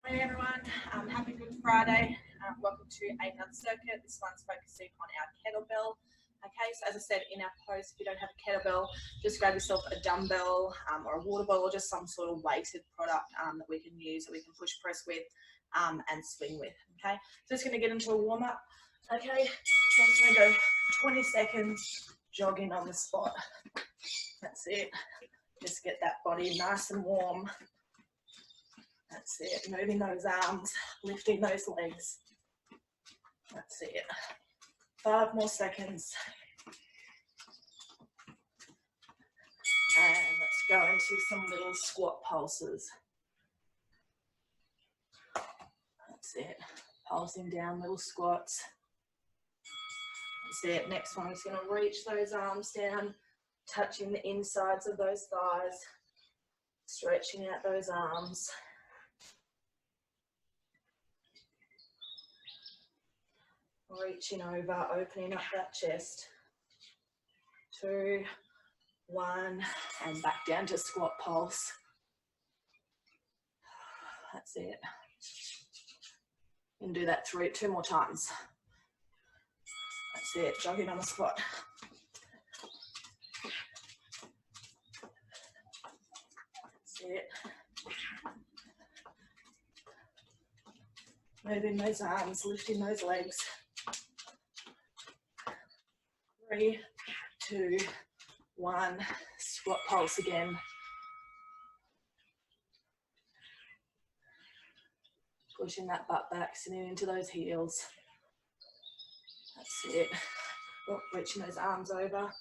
Hey everyone, happy Good Friday. Welcome to another circuit. This one's focusing on our kettlebell. Okay, so as I said in our post, if you don't have a kettlebell, just grab yourself a dumbbell or a water bottle or just some sort of weighted product that we can use, that we can push press with and swing with. Okay, so just going to get into a warm up. Okay, so I'm just going to go 20 seconds jogging on the spot. That's it. Just get that body nice and warm. That's it, moving those arms, lifting those legs. That's it. 5 more seconds. And let's go into some little squat pulses. That's it, pulsing down little squats. That's it, next one is going to reach those arms down, touching the insides of those thighs, stretching out those arms. Reaching over, opening up that chest. 2, 1, and back down to squat pulse. That's it. You can do that 2 more times. That's it, jogging on the spot. That's it. Moving those arms, lifting those legs. 3, 2, 1, squat pulse again. Pushing that butt back, sitting into those heels. That's it. Oh, reaching those arms over.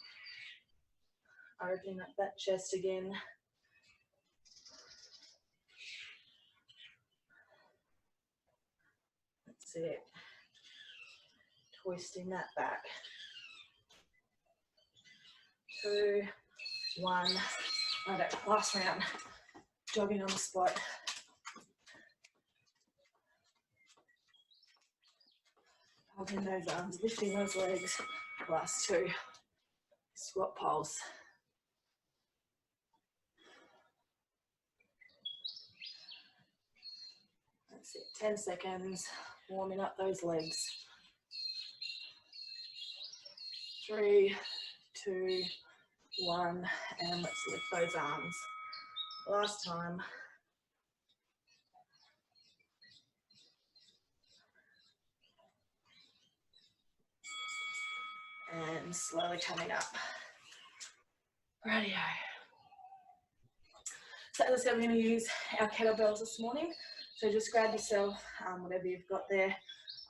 Opening up that chest again. That's it. Twisting that back. 2, 1. Right, last round. Jogging on the spot. Holding those arms, lifting those legs. Last 2. Squat pulse. That's it. 10 seconds. Warming up those legs. 3, 2, 1, and let's lift those arms. Last time. And slowly coming up. Rightio. So as I said, we're going to use our kettlebells this morning. So just grab yourself whatever you've got there.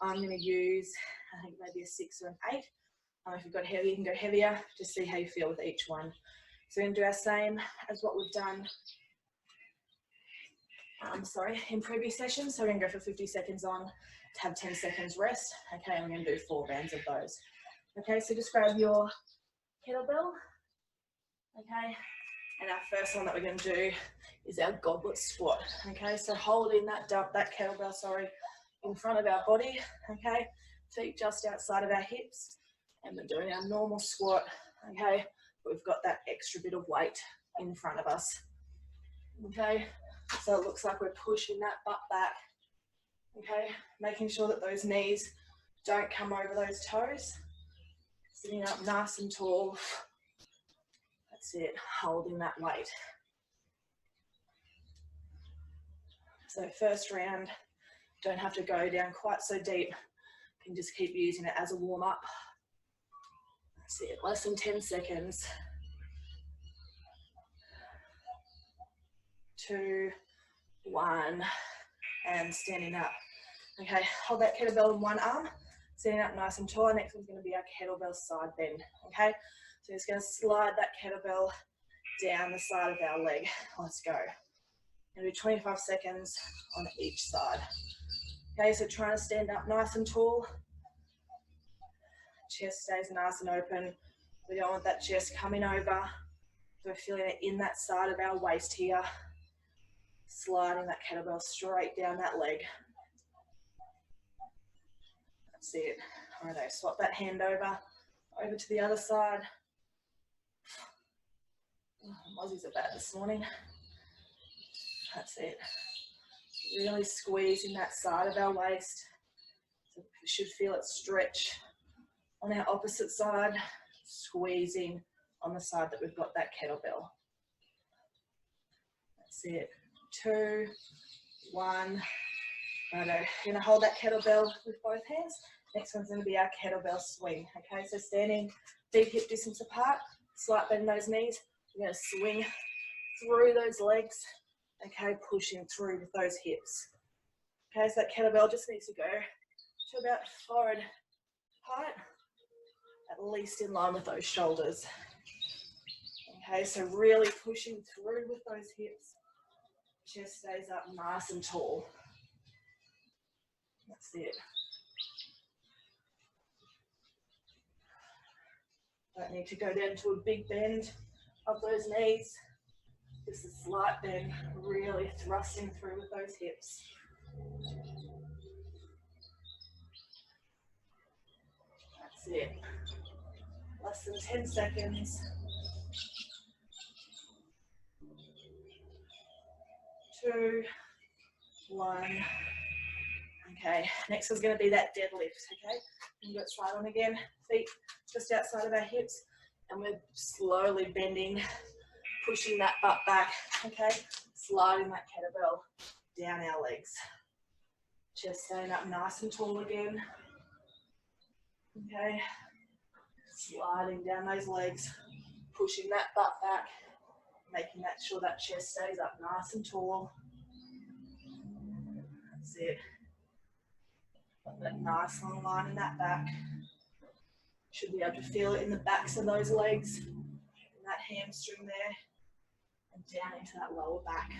I'm going to use, I think maybe a 6 or an 8. If you've got heavy, you can go heavier. Just see how you feel with each one. So we're going to do our same as what we've done in previous sessions. So we're going to go for 50 seconds on, to have 10 seconds rest. Okay, and we're going to do 4 rounds of those. Okay, so just grab your kettlebell. Okay, and our first one that we're going to do is our goblet squat. Okay, so holding that kettlebell, in front of our body. Okay, feet just outside of our hips. And we're doing our normal squat, okay? We've got that extra bit of weight in front of us, okay? So it looks like we're pushing that butt back, okay? Making sure that those knees don't come over those toes. Sitting up nice and tall. That's it, holding that weight. So first round, don't have to go down quite so deep. You can just keep using it as a warm-up. That's it, less than 10 seconds. 2, 1, and standing up. Okay, hold that kettlebell in one arm, standing up nice and tall. Next one's going to be our kettlebell side bend. Okay, so just going to slide that kettlebell down the side of our leg. Let's go. Going to do 25 seconds on each side. Okay, so trying to stand up nice and tall. Chest stays nice and open. We don't want that chest coming over. So we're feeling it in that side of our waist here. Sliding that kettlebell straight down that leg. That's it. Alright, swap that hand over to the other side. Oh, Aussies are bad this morning. That's it. Really squeezing that side of our waist. So we should feel it stretch on our opposite side, squeezing on the side that we've got that kettlebell. That's it. 2, 1. Righto. You're going to hold that kettlebell with both hands. Next one's going to be our kettlebell swing. Okay, so standing feet hip distance apart, slight bend in those knees. You're going to swing through those legs. Okay, pushing through with those hips. Okay, so that kettlebell just needs to go to about forehead height, at least in line with those shoulders. Okay, so really pushing through with those hips. Chest stays up nice and tall. That's it. Don't need to go down to a big bend of those knees. Just a slight bend, really thrusting through with those hips. That's it. Less than 10 seconds. 2, 1. Okay, next one's going to be that deadlift, okay? And go slide on again, feet just outside of our hips, and we're slowly bending, pushing that butt back, okay? Sliding that kettlebell down our legs. Chest staying up nice and tall again. Okay, sliding down those legs, pushing that butt back, making sure that chest stays up nice and tall. That's it. Got that nice long line in that back. Should be able to feel it in the backs of those legs, and that hamstring there, and down into that lower back.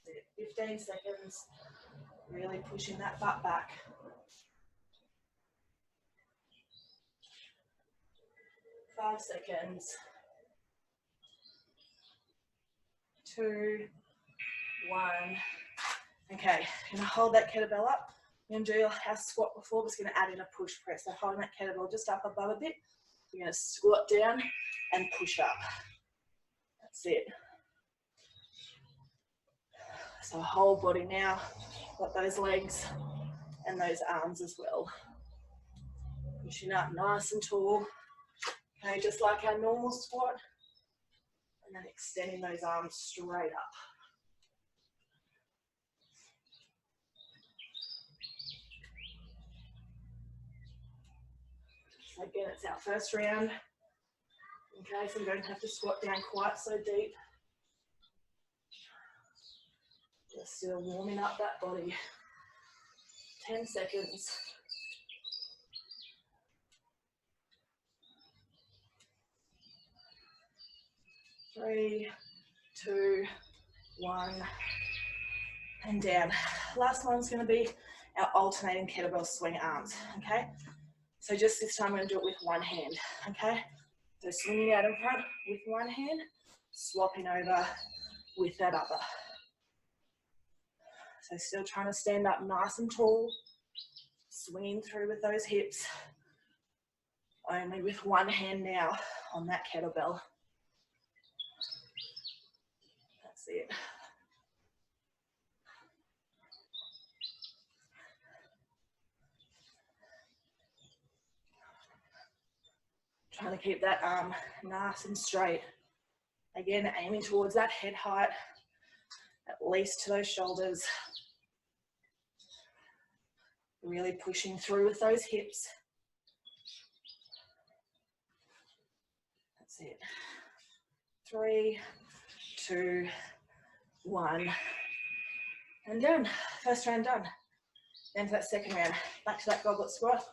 That's it. 15 seconds, really pushing that butt back. 5 seconds. 2, 1. Okay, I'm gonna hold that kettlebell up. We're gonna do our squat before, we're just gonna add in a push press. So holding that kettlebell just up above a bit. We're gonna squat down and push up. That's it. So whole body now, got those legs and those arms as well. Pushing up nice and tall. Okay, just like our normal squat. And then extending those arms straight up. So again, it's our first round. Okay, so we don't have to squat down quite so deep. Just still warming up that body. 10 seconds. 3, 2, 1, and down. Last one's going to be our alternating kettlebell swing arms, okay? So just this time I'm going to do it with one hand, okay? So swinging out in front with one hand, swapping over with that other. So still trying to stand up nice and tall, swinging through with those hips, only with one hand now on that kettlebell. That's it. Trying to keep that arm nice and straight. Again, aiming towards that head height, at least to those shoulders. Really pushing through with those hips. That's it. 3, 2, 1, and done. First round done. Then to that second round, back to that goblet squat,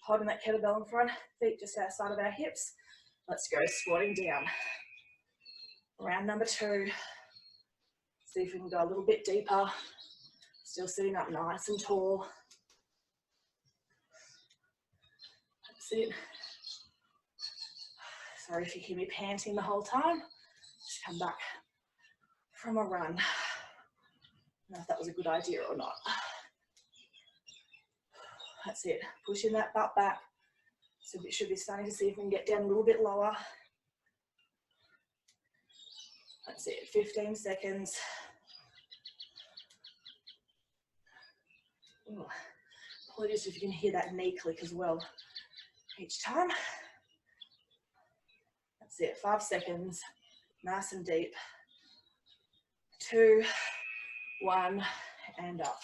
holding that kettlebell in front, feet just outside of our hips. Let's go squatting down. Round number 2. See if we can go a little bit deeper. Still sitting up nice and tall. That's it. Sorry if you hear me panting the whole time. Just come back from a run. I don't know if that was a good idea or not. That's it. Pushing that butt back. So we should be starting to see if we can get down a little bit lower. That's it, 15 seconds. Ooh. Apologies if you can hear that knee click as well each time. That's it, 5 seconds, nice and deep. 2, 1, and up.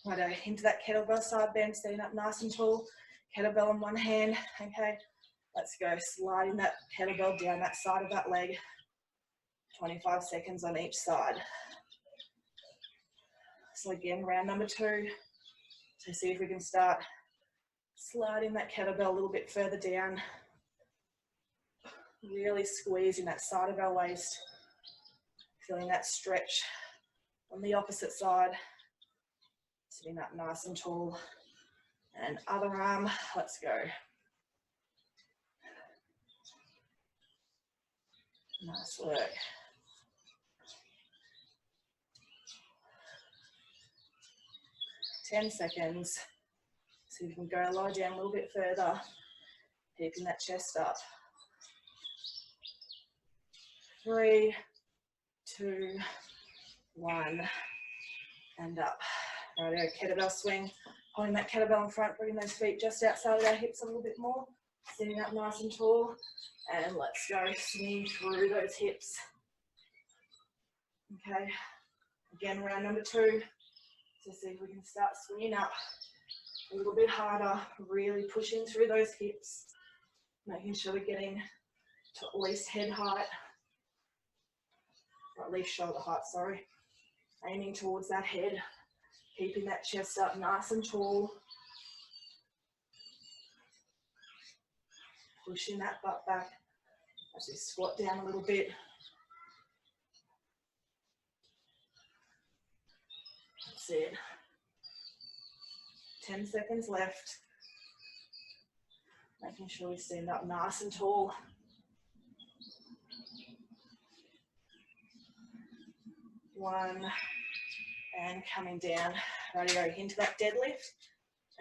Righto, into that kettlebell side bend, standing up nice and tall. Kettlebell on one hand, okay. Let's go, sliding that kettlebell down that side of that leg. 25 seconds on each side. So again, round number 2. So see if we can start sliding that kettlebell a little bit further down. Really squeezing that side of our waist. Feeling that stretch on the opposite side. Sitting up nice and tall. And other arm, let's go. Nice work. Ten seconds. So you can go lie down a little bit further, keeping that chest up. 3, 2, 1, and up. Righto, kettlebell swing. Holding that kettlebell in front, bringing those feet just outside of our hips a little bit more. Sitting up nice and tall. And let's go, swing through those hips. Okay, again, round number 2. So see if we can start swinging up a little bit harder, really pushing through those hips, making sure we're getting to at least head height, or at least shoulder height, sorry. Aiming towards that head, keeping that chest up nice and tall. Pushing that butt back as we squat down a little bit. That's it. 10 seconds left. Making sure we stand up nice and tall. 1, and coming down. Righty-o, into that deadlift.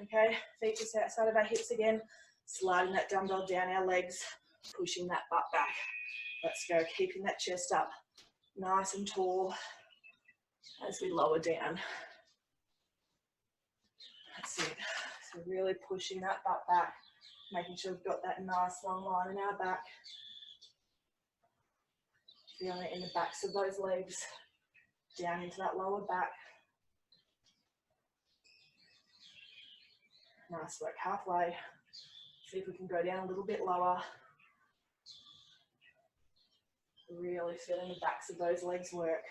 Okay, feet just outside of our hips again. Sliding that dumbbell down our legs, pushing that butt back. Let's go, keeping that chest up nice and tall as we lower down. That's it. So really pushing that butt back, making sure we've got that nice long line in our back. Feeling it in the backs of those legs, down into that lower back. Nice work, halfway. See if we can go down a little bit lower. Really feeling the backs of those legs work.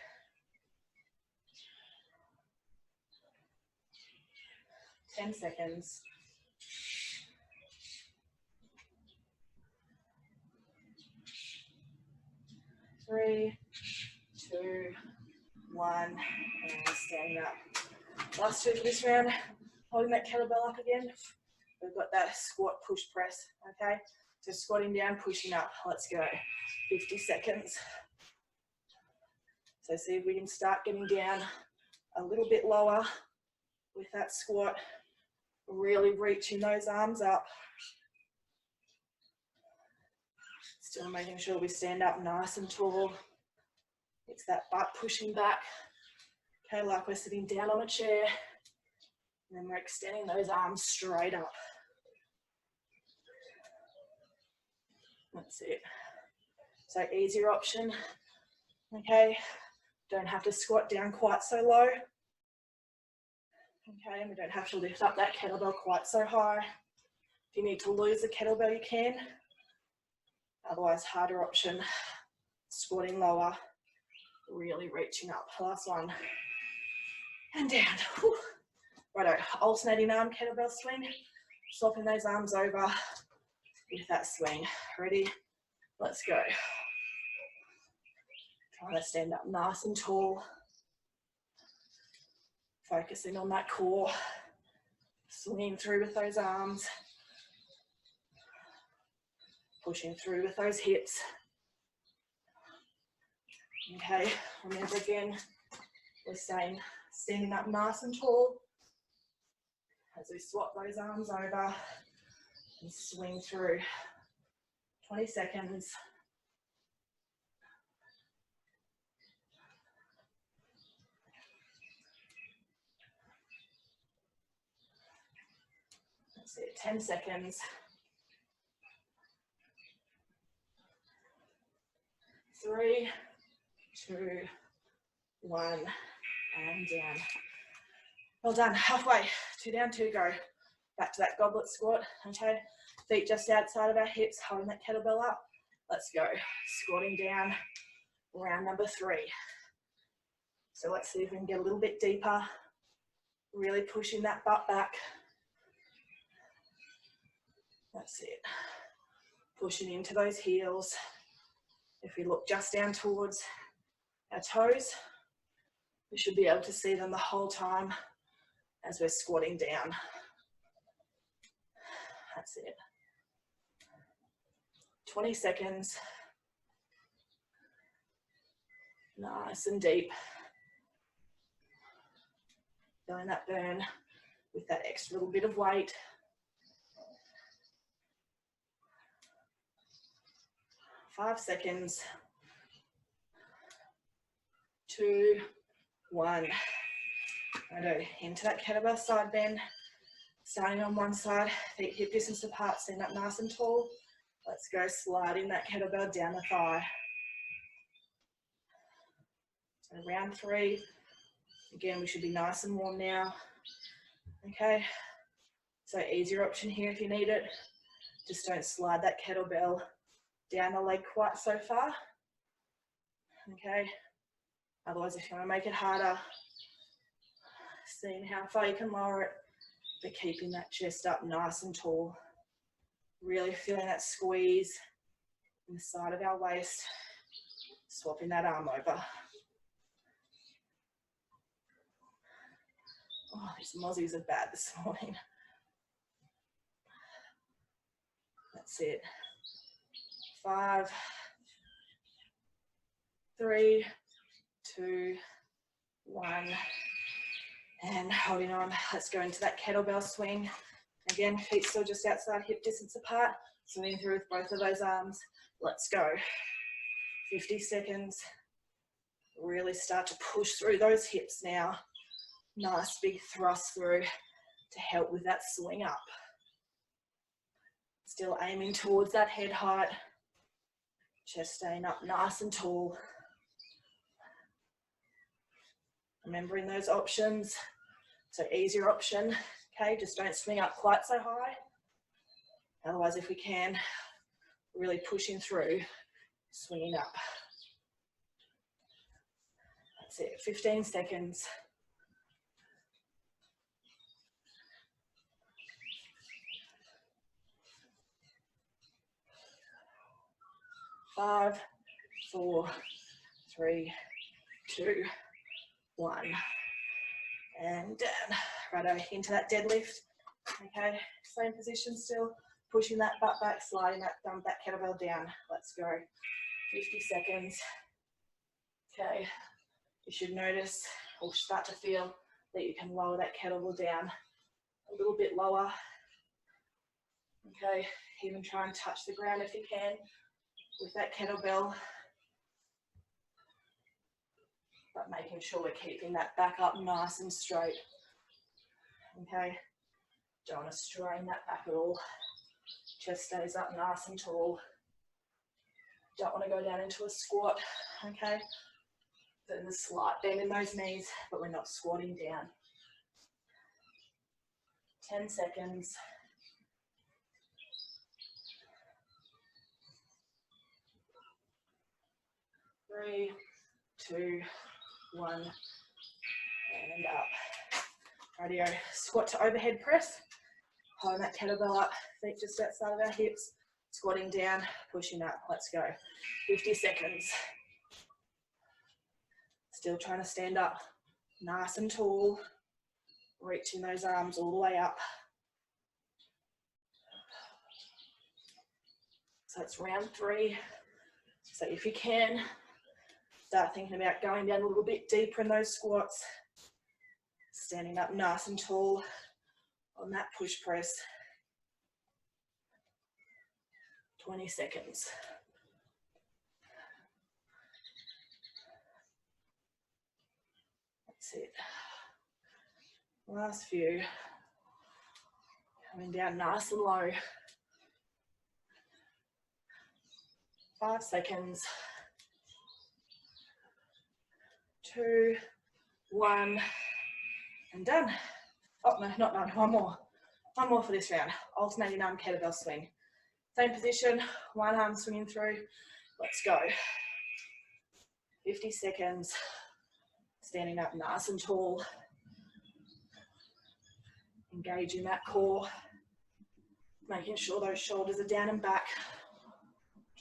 10 seconds. 3, 2, 1, and standing up. Last 2 for this round. Holding that kettlebell up again. We've got that squat, push, press, okay? So squatting down, pushing up. Let's go. 50 seconds. So see if we can start getting down a little bit lower with that squat. Really reaching those arms up. Still making sure we stand up nice and tall. It's that butt pushing back. Okay, like we're sitting down on a chair. And then we're extending those arms straight up. That's it. So easier option. Okay, don't have to squat down quite so low. Okay, and we don't have to lift up that kettlebell quite so high. If you need to lose the kettlebell, you can. Otherwise, harder option, squatting lower, really reaching up. Last one. And down. Whew. Righto, alternating arm kettlebell swing. Swapping those arms over with that swing. Ready? Let's go. Trying to stand up nice and tall. Focusing on that core. Swinging through with those arms. Pushing through with those hips. Okay, remember again, we're staying standing up nice and tall as we swap those arms over and swing through. 20 seconds. That's it, 10 seconds. 3, 2, 1, and down. Well done, halfway, 2 down, 2 go. Back to that goblet squat, okay? Feet just outside of our hips, holding that kettlebell up. Let's go, squatting down, round number 3. So let's see if we can get a little bit deeper, really pushing that butt back. That's it. Pushing into those heels. If we look just down towards our toes, we should be able to see them the whole time as we're squatting down. That's it. 20 seconds. Nice and deep. Feeling that burn with that extra little bit of weight. 5 seconds. 2, 1. Righto, into that kettlebell side bend. Starting on one side, feet hip distance apart, stand up nice and tall. Let's go sliding that kettlebell down the thigh. So round 3. Again, we should be nice and warm now. Okay, so easier option here if you need it. Just don't slide that kettlebell down the leg quite so far. Okay, otherwise if you want to make it harder, seeing how far you can lower it, but keeping that chest up nice and tall. Really feeling that squeeze in the side of our waist, swapping that arm over. Oh, these mozzies are bad this morning. That's it. 5, 3, 2, 1. And holding on, let's go into that kettlebell swing. Again, feet still just outside hip distance apart, swinging through with both of those arms. Let's go. 50 seconds. Really start to push through those hips now. Nice big thrust through to help with that swing up. Still aiming towards that head height. Chest staying up nice and tall. Remembering those options. So easier option, okay, just don't swing up quite so high. Otherwise, if we can, really pushing through, swinging up. That's it, 15 seconds. 5, 4, 3, 2, 1. And down. Righto, into that deadlift. Okay, same position still. Pushing that butt back, sliding that kettlebell down. Let's go. 50 seconds. Okay, you should notice or start to feel that you can lower that kettlebell down a little bit lower. Okay, even try and touch the ground if you can with that kettlebell. But making sure we're keeping that back up nice and straight. Okay, don't want to strain that back at all. Chest stays up nice and tall. Don't want to go down into a squat, okay? There's a slight bend in those knees, but we're not squatting down. 10 seconds. 3, 2, 1, and up. Rightio, squat to overhead press. Holding that kettlebell up, feet just outside of our hips. Squatting down, pushing up. Let's go. 50 seconds. Still trying to stand up nice and tall. Reaching those arms all the way up. So it's round 3. So if you can, start thinking about going down a little bit deeper in those squats. Standing up nice and tall on that push press. 20 seconds. That's it. Last few. Coming down nice and low. 5 seconds. 2, 1, and done. Oh, no, not done. One more. One more for this round. Alternating arm kettlebell swing. Same position, one arm swinging through. Let's go. 50 seconds. Standing up nice and tall. Engaging that core. Making sure those shoulders are down and back.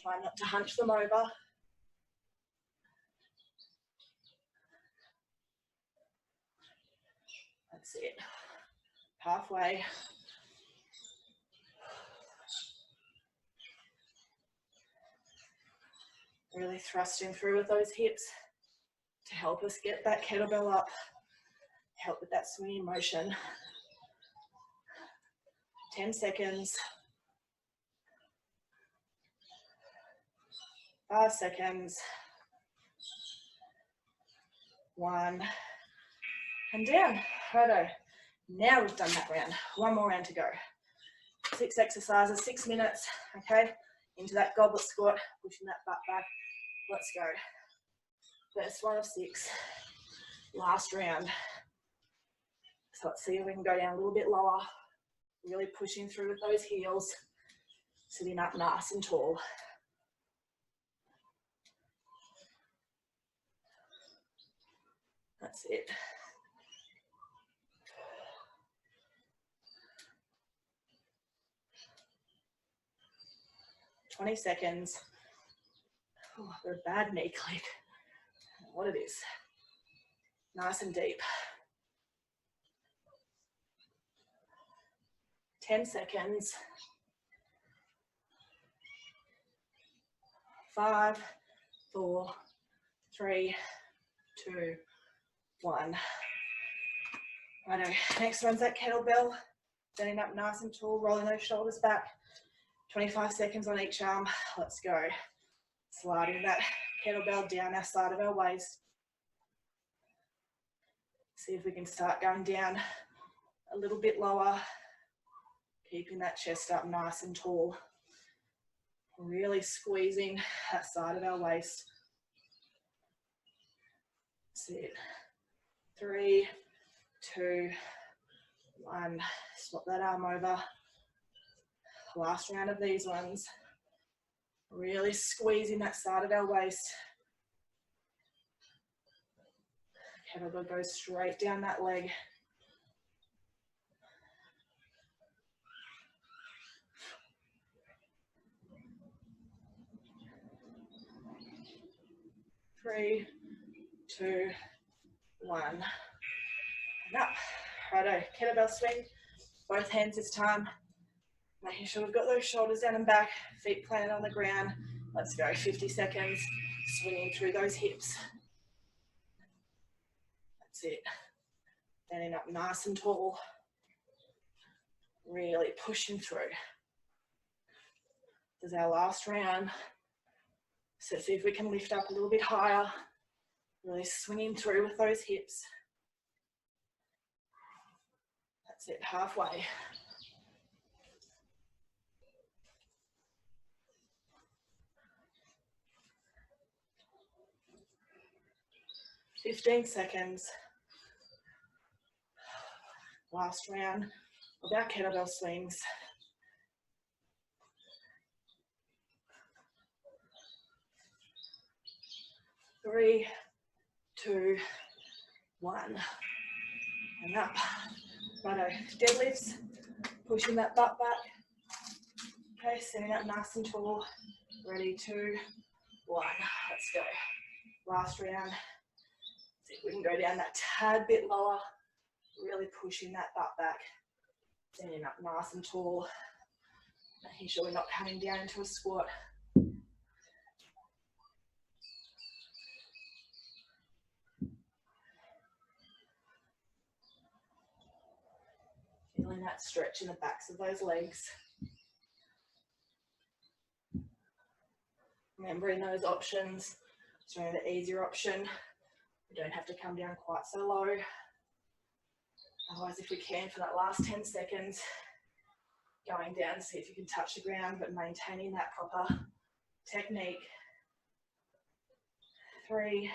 Try not to hunch them over. That's it. Halfway. Really thrusting through with those hips to help us get that kettlebell up. Help with that swinging motion. 10 seconds. 5 seconds. 1. And down. Righto. Now we've done that round. One more round to go. 6 exercises, 6 minutes. Okay. Into that goblet squat, pushing that butt back. Let's go. First one of 6. Last round. So let's see if we can go down a little bit lower. Really pushing through with those heels. Sitting up nice and tall. That's it. "20 seconds. Oh, they're a bad knee click. I don't know what it is. Nice and deep. 10 seconds. 5, 4, 3, 2, 1. Righto. Next one's that kettlebell. Standing up nice and tall, rolling those shoulders back. 25 seconds on each arm. Let's go. Sliding that kettlebell down our side of our waist. See if we can start going down a little bit lower. Keeping that chest up nice and tall. Really squeezing that side of our waist. That's it. 3, 2, 1. Swap that arm over. Last round of these ones. Really squeezing that side of our waist. Kettlebell goes straight down that leg. Three, 2, 1. And up. Righto, kettlebell swing. Both hands this time. Making sure we've got those shoulders down and back, feet planted on the ground. Let's go, 50 seconds, swinging through those hips. That's it. Standing up nice and tall. Really pushing through. This is our last round. So see if we can lift up a little bit higher. Really swinging through with those hips. That's it, halfway. 15 seconds. Last round of our kettlebell swings. Three, 2, 1. And up. Righto, deadlifts. Pushing that butt back. Okay, sitting up nice and tall. Ready, 2, 1. Let's go. Last round. See if we can go down that tad bit lower. Really pushing that butt back. Standing up nice and tall. Making sure we're not coming down into a squat. Feeling that stretch in the backs of those legs. Remembering those options. So the easier option. We don't have to come down quite so low. Otherwise, if we can, for that last 10 seconds, Going down, see if you can touch the ground, but maintaining that proper technique. 3,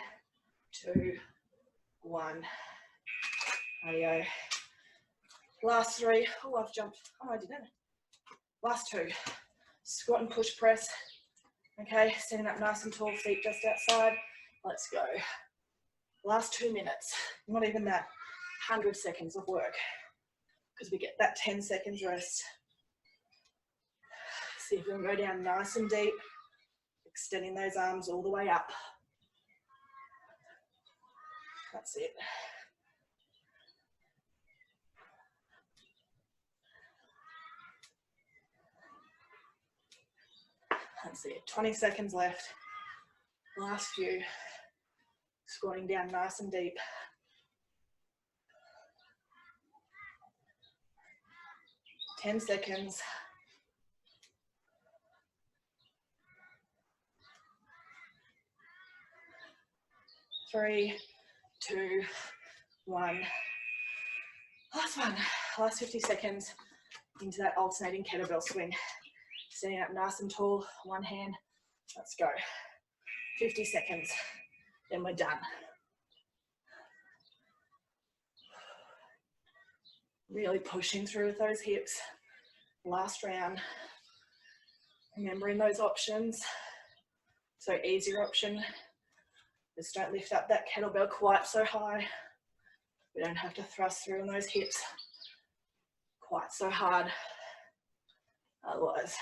2, 1. There last 3. Oh, I've jumped. Oh, I didn't. Last 2. Squat and push press. Okay, standing up nice and tall, feet just outside. Let's go. Last 2 minutes. Not even that. 100 seconds of work. Because we get that 10 seconds rest. See if we can go down nice and deep. Extending those arms all the way up. That's it. That's it. 20 seconds left. Last few. Squatting down nice and deep. Ten seconds. 3, 2, 1. Last one. Last 50 seconds into that alternating kettlebell swing. Standing up nice and tall, one hand. Let's go. 50 seconds. Then we're done. Really pushing through with those hips. Last round. Remembering those options. So easier option. Just don't lift up that kettlebell quite so high. We don't have to thrust through on those hips quite so hard. Otherwise,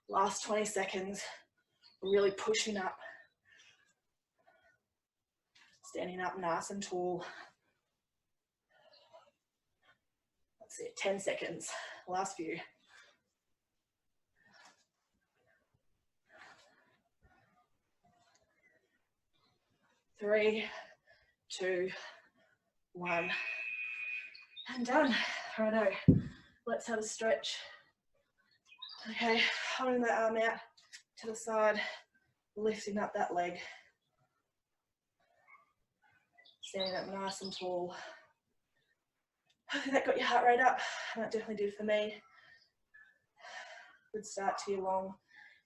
last 20 seconds, really pushing up. Standing up nice and tall. That's it, 10 seconds. Last few. 3, 2, 1, and done. Righto, let's have a stretch. Okay, holding that arm out to the side, lifting up that leg. Standing up nice and tall. Hopefully that got your heart rate up. That definitely did for me. Good start to your long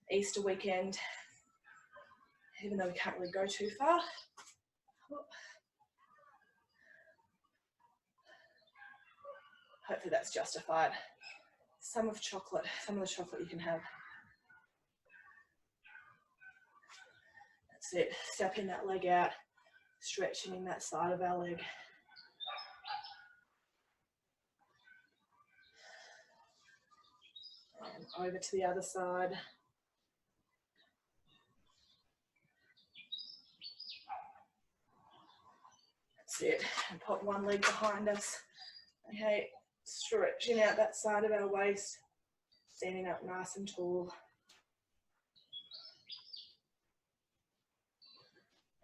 Easter weekend, even though we can't really go too far. Hopefully that's justified. Some of the chocolate you can have. That's it, stepping that leg out, stretching in that side of our leg. And over to the other side. That's it, and pop one leg behind us. Okay, stretching out that side of our waist, standing up nice and tall.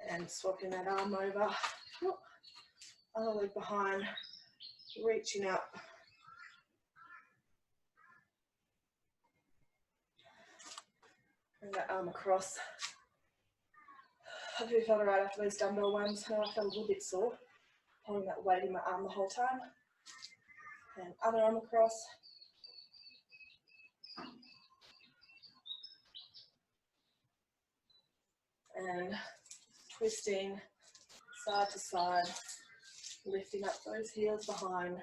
And swapping that arm over, other leg behind, reaching up. Bring that arm across. Hope you felt alright after those dumbbell ones. I felt a little bit sore, holding that weight in my arm the whole time. And other arm across. And twisting side to side, lifting up those heels behind.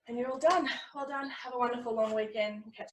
And you're all done. Well done. Have a wonderful long weekend. Catch